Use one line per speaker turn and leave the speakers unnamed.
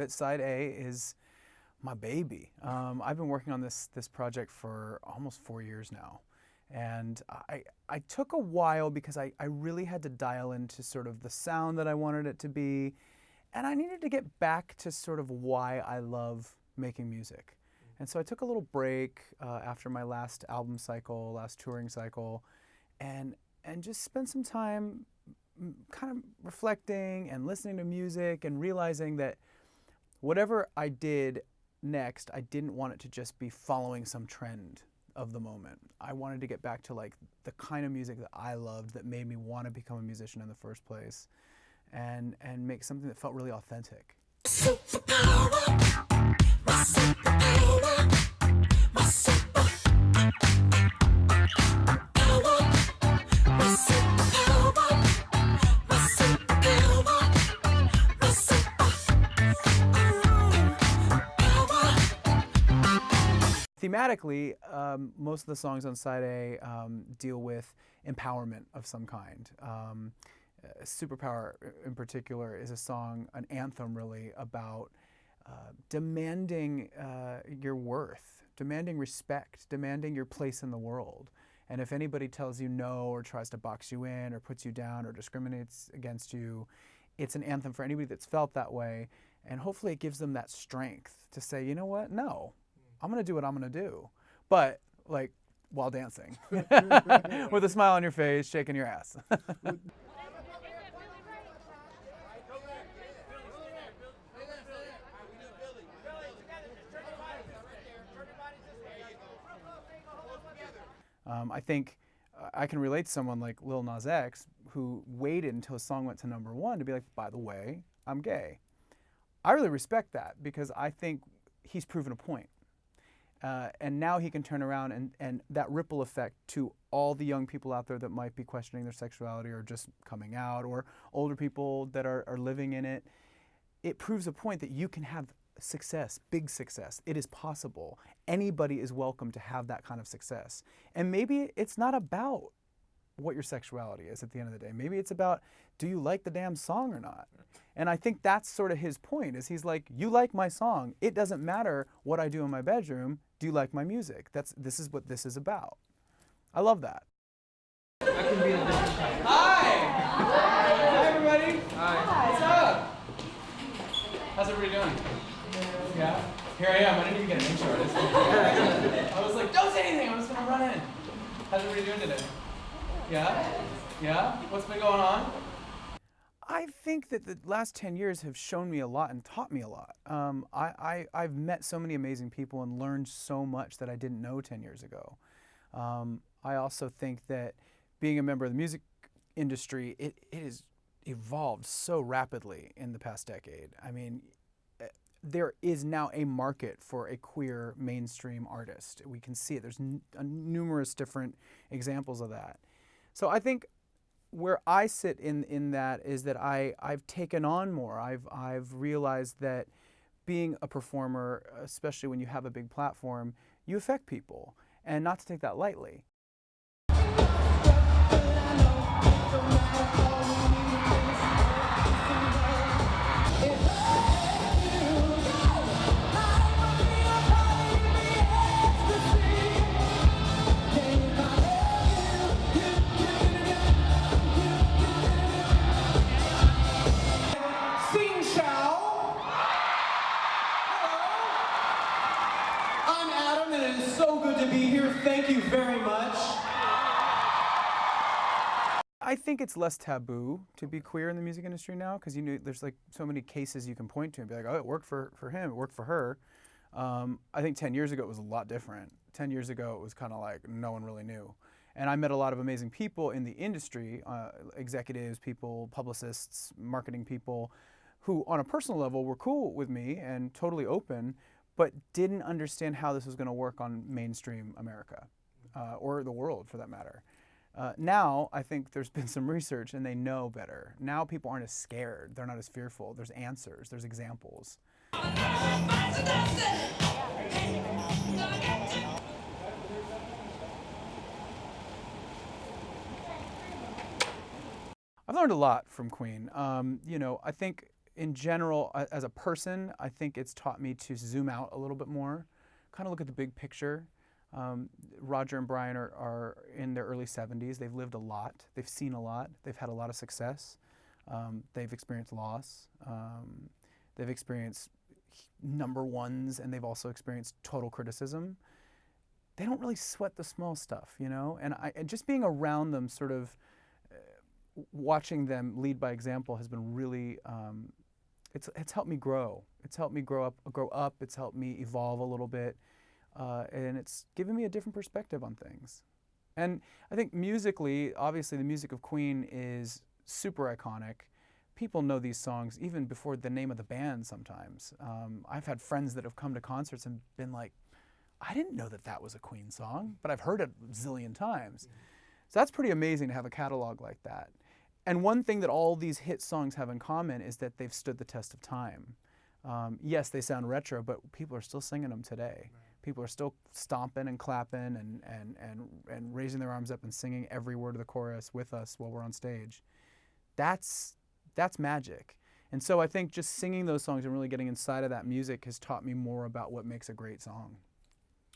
it, side A is my baby. I've been working on this project for almost 4 years now. And I took a while because I really had to dial into sort of the sound that I wanted it to be. And I needed to get back to sort of why I love making music. And so I took a little break after my last album cycle, last touring cycle, and just spent some time kind of reflecting and listening to music and realizing that whatever I did next, I didn't want it to just be following some trend of the moment. I wanted to get back to like the kind of music that I loved, that made me want to become a musician in the first place, and make something that felt really authentic. Thematically, most of the songs on side A deal with empowerment of some kind. Superpower in particular is a song, an anthem really, about demanding your worth, demanding respect, demanding your place in the world. And if anybody tells you no, or tries to box you in, or puts you down, or discriminates against you, it's an anthem for anybody that's felt that way. And hopefully it gives them that strength to say, you know what, no, I'm gonna do what I'm gonna do. But like, while dancing. With a smile on your face, shaking your ass. I think I can relate to someone like Lil Nas X, who waited until his song went to #1 to be like, by the way, I'm gay. I really respect that, because I think he's proven a point. And now he can turn around and that ripple effect to all the young people out there that might be questioning their sexuality or just coming out, or older people that are living in it. It proves a point that you can have success, big success. It is possible. Anybody is welcome to have that kind of success. And maybe it's not about what your sexuality is at the end of the day. Maybe it's about, do you like the damn song or not? And I think that's sort of his point, is he's like, you like my song. It doesn't matter what I do in my bedroom. Do you like my music? This is what this is about. I love that. I can be a different type. Hi! Hi, everybody. Hi. What's up? How's everybody doing? Yeah? Here I am. I didn't even get an intro. I was like, don't say anything. I'm just going to run in. How's everybody doing today? Yeah? Yeah? What's been going on? I think that the last 10 years have shown me a lot and taught me a lot. I've met so many amazing people and learned so much that I didn't know 10 years ago. I also think that being a member of the music industry, it has evolved so rapidly in the past decade. I mean, there is now a market for a queer mainstream artist. We can see it. There's numerous different examples of that. So I think where I sit in that is that I've taken on more. I've realized that being a performer, especially when you have a big platform, you affect people, and not to take that lightly.
Thank you very much.
I think it's less taboo to be queer in the music industry now, because there's like so many cases you can point to and be like, oh, it worked for him, it worked for her. I think 10 years ago it was a lot different. 10 years ago it was kind of like no one really knew. And I met a lot of amazing people in the industry, executives, people, publicists, marketing people, who on a personal level were cool with me and totally open, but didn't understand how this was going to work on mainstream America, or the world for that matter. Now, I think there's been some research and they know better. Now people aren't as scared, they're not as fearful, there's answers, there's examples. I've learned a lot from Queen. I think in general, as a person, I think it's taught me to zoom out a little bit more, kind of look at the big picture. Roger and Brian are in their early 70s. They've lived a lot. They've seen a lot. They've had a lot of success. They've experienced loss. They've experienced number ones, and they've also experienced total criticism. They don't really sweat the small stuff, you know? And just being around them, sort of watching them lead by example has been really, it's helped me grow. It's helped me grow up. It's helped me evolve a little bit. And it's given me a different perspective on things. And I think musically, obviously the music of Queen is super iconic. People know these songs even before the name of the band sometimes. I've had friends that have come to concerts and been like, I didn't know that that was a Queen song, but I've heard it a zillion times. So that's pretty amazing to have a catalog like that. And one thing that all these hit songs have in common is that they've stood the test of time. Yes, they sound retro, but people are still singing them today. People are still stomping and clapping and raising their arms up and singing every word of the chorus with us while we're on stage. That's magic. And so I think just singing those songs and really getting inside of that music has taught me more about what makes a great song.